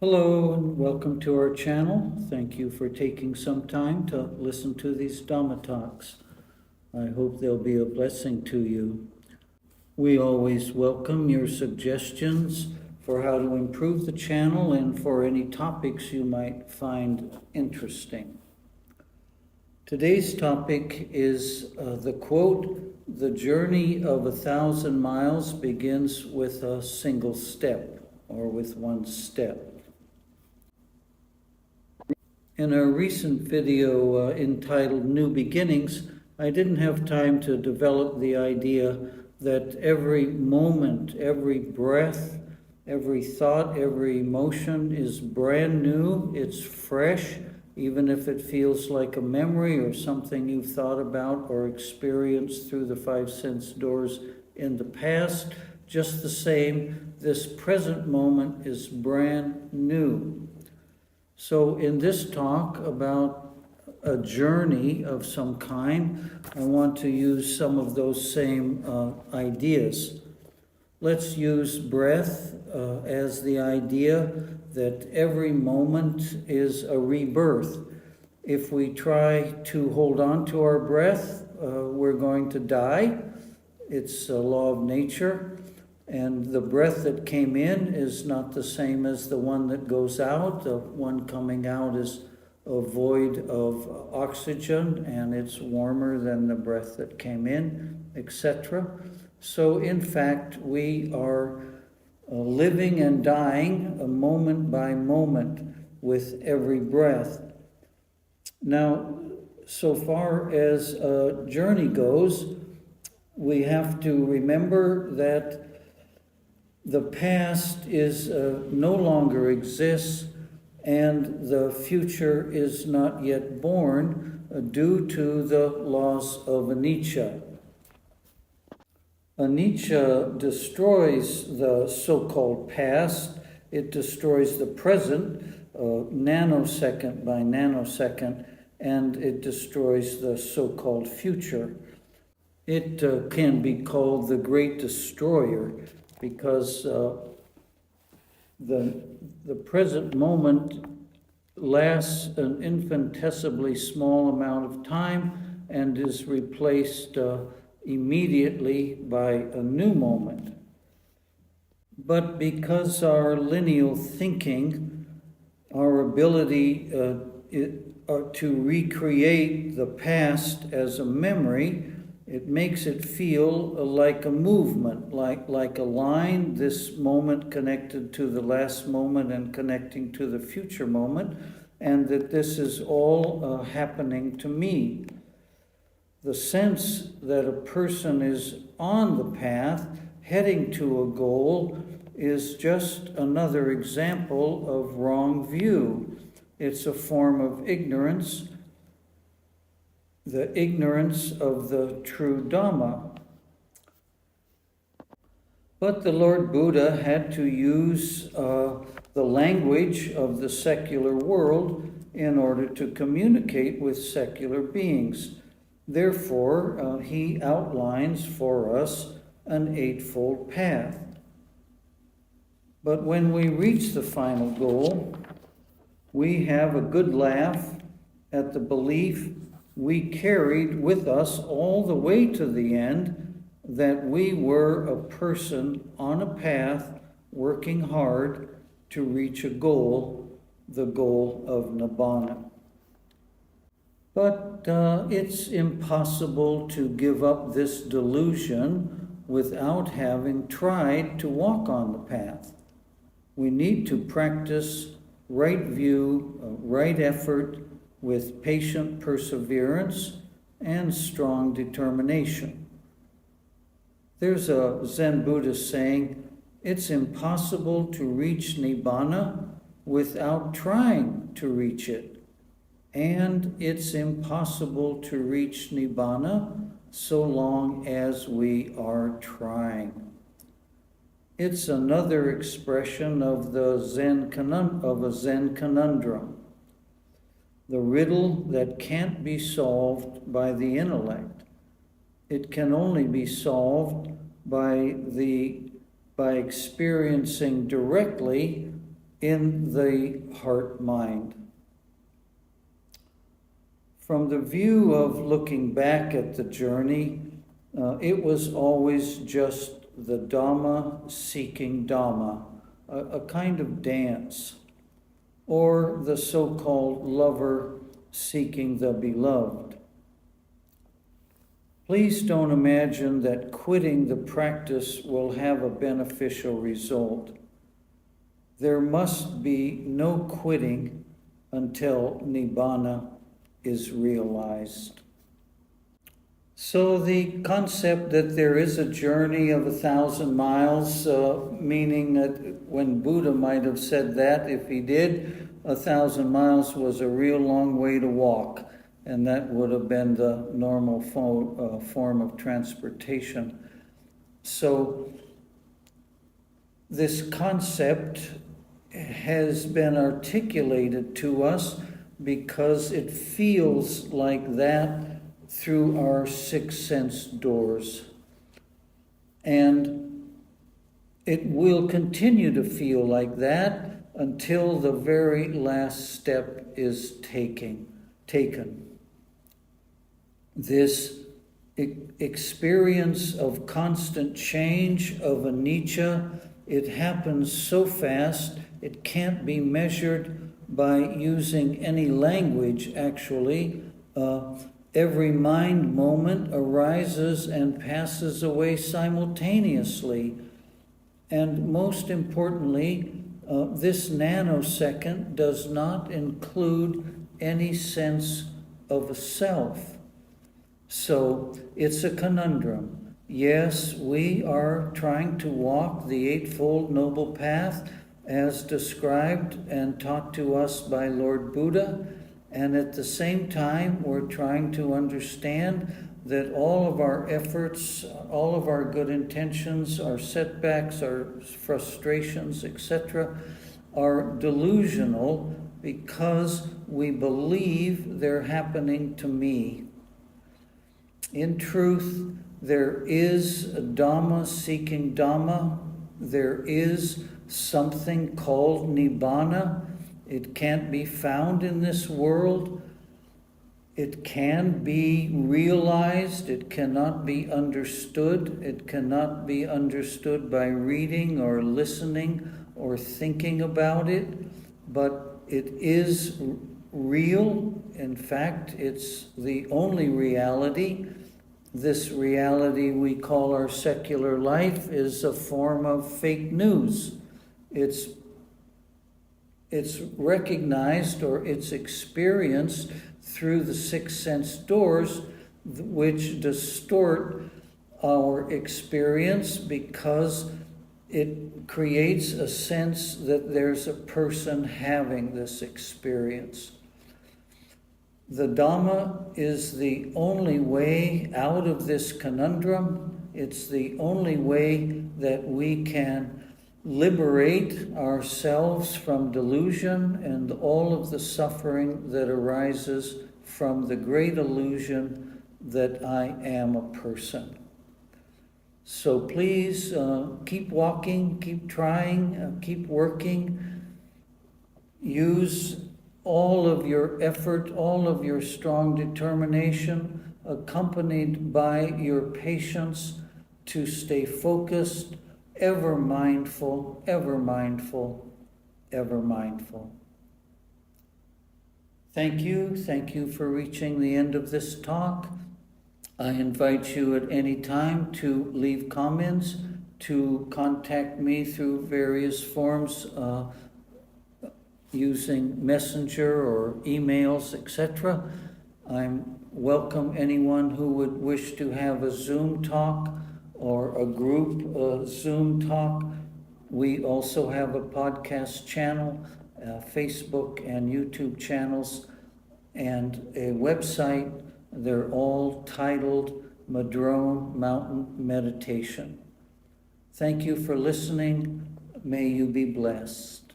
Hello and welcome to our channel. Thank you for taking some time to listen to these Dhamma talks. I hope they'll be a blessing to you. We always welcome your suggestions for how to improve the channel and for any topics you might find interesting. Today's topic is the quote, "The journey of 1,000 miles begins with a single step," or with one step. In a recent video entitled New Beginnings, I didn't have time to develop the idea that every moment, every breath, every thought, every emotion is brand new, it's fresh, even if it feels like a memory or something you've thought about or experienced through the five sense doors in the past. Just the same, this present moment is brand new. So in this talk about a journey of some kind, I want to use some of those same ideas. Let's use breath as the idea that every moment is a rebirth. If we try to hold on to our breath, we're going to die. It's a law of nature. And the breath that came in is not the same as the one that goes out. The one coming out is a void of oxygen, and it's warmer than the breath that came in, etc. So in fact, we are living and dying moment by moment with every breath. Now, so far as a journey goes, we have to remember that the past is no longer exists, and the future is not yet born due to the laws of Anicca. Anicca destroys the so-called past. It destroys the present, nanosecond by nanosecond, and it destroys the so-called future. It can be called the Great Destroyer, because the present moment lasts an infinitesimally small amount of time and is replaced immediately by a new moment. But because our lineal thinking, our ability to recreate the past as a memory, it makes it feel like a movement, like a line, this moment connected to the last moment and connecting to the future moment, and that this is all happening to me. The sense that a person is on the path, heading to a goal, is just another example of wrong view. It's a form of ignorance, the ignorance of the true Dhamma. But the Lord Buddha had to use the language of the secular world in order to communicate with secular beings. Therefore, he outlines for us an eightfold path. But when we reach the final goal, we have a good laugh at the belief we carried with us all the way to the end, that we were a person on a path working hard to reach a goal, the goal of Nibbana. But it's impossible to give up this delusion without having tried to walk on the path. We need to practice right view, right effort, with patient perseverance and strong determination. There's a Zen Buddhist saying, it's impossible to reach Nibbana without trying to reach it. And it's impossible to reach Nibbana so long as we are trying. It's another expression of the Zen conundrum. The riddle that can't be solved by the intellect. It can only be solved by experiencing directly in the heart-mind. From the view of looking back at the journey, it was always just the Dhamma seeking Dhamma, a kind of dance, or the so-called lover seeking the beloved. Please don't imagine that quitting the practice will have a beneficial result. There must be no quitting until Nibbana is realized. So the concept that there is a journey of 1,000 miles, meaning that when Buddha might have said that, if he did, 1,000 miles was a real long way to walk, and that would have been the normal form of transportation. So this concept has been articulated to us because it feels like that through our six sense doors. And it will continue to feel like that until the very last step is taken. This experience of constant change, of anicca, it happens so fast, it can't be measured by using any language, actually. Every mind moment arises and passes away simultaneously. And most importantly, this nanosecond does not include any sense of a self. So it's a conundrum. Yes, we are trying to walk the Eightfold Noble Path as described and taught to us by Lord Buddha, and at the same time we're trying to understand that all of our efforts, all of our good intentions, our setbacks, our frustrations, etc., are delusional because we believe they're happening to me. In truth, there is a Dhamma seeking Dhamma. There is something called Nibbana. It can't be found in this world. It can be realized. It cannot be understood. It cannot be understood by reading or listening or thinking about it. But it is real. In fact, it's the only reality. This reality we call our secular life is a form of fake news. It's recognized or it's experienced through the six sense doors, which distort our experience because it creates a sense that there's a person having this experience. The Dhamma is the only way out of this conundrum. It's the only way that we can liberate ourselves from delusion and all of the suffering that arises from the great illusion that I am a person. So please keep walking, keep trying, keep working. Use all of your effort, all of your strong determination, accompanied by your patience to stay focused, ever mindful, ever mindful, ever mindful. Thank you for reaching the end of this talk. I invite you at any time to leave comments, to contact me through various forms, using messenger or emails, etc. I'm welcome anyone who would wish to have a Zoom talk or a group Zoom talk. We also have a podcast channel, Facebook and YouTube channels, and a website. They're all titled Madrone Mountain Meditation. Thank you for listening. May you be blessed.